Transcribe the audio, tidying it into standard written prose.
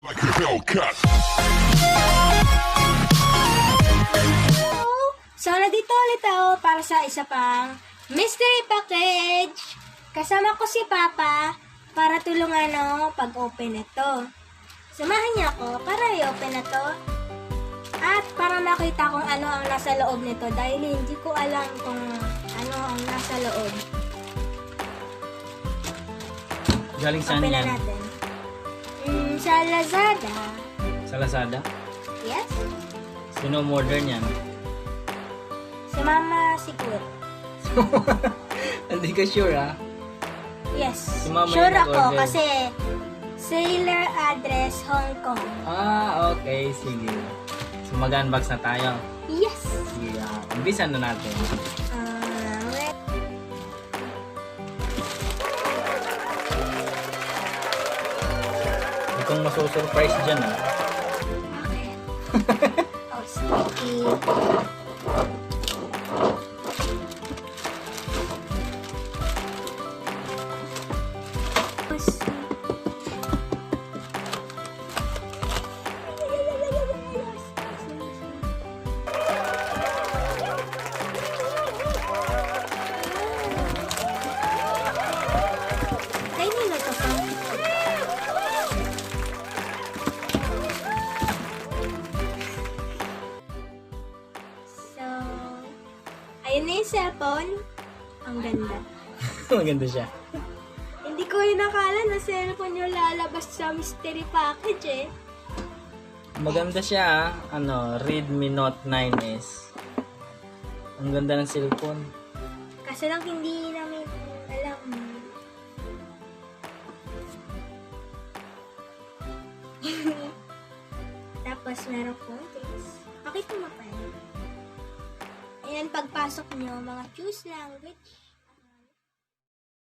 Like a Hellcat. So, nandito ulit ako para sa isa pang mystery package. Kasama ko si Papa para tulungan ako pag-open ito. Samahan niya ako para i-open na to. At para makita kung ano ang nasa loob nito dahil hindi ko alam kung ano ang nasa loob. Galing saan Open na yan? natin. Sa Lazada. Sa Lazada? Yes? Sino modern yan? Si Mama siguro. Hindi ka sure ha? Yes. Si Mama Sure yung ako nag-order. kasi sailor address Hong Kong. Ah, okay. Sige. So mag-unbox na tayo. Yes. Sige, umpisa na natin. Wait. Hindi kong masusurprise dyan ha. Okay. Oh, sticky. Ay, nila to pa. So, ayun na yung cellphone. Ang ganda. Maganda siya. Hindi ko rin nakala na cellphone yung lalabas sa mystery package eh. Maganda siya ha. Redmi Note 9S. Ang ganda ng cellphone. Kaso lang hindi namin alam. Tapos meron pong case. Pakita mo pa yun. Ayan, pagpasok nyo, mga choose language.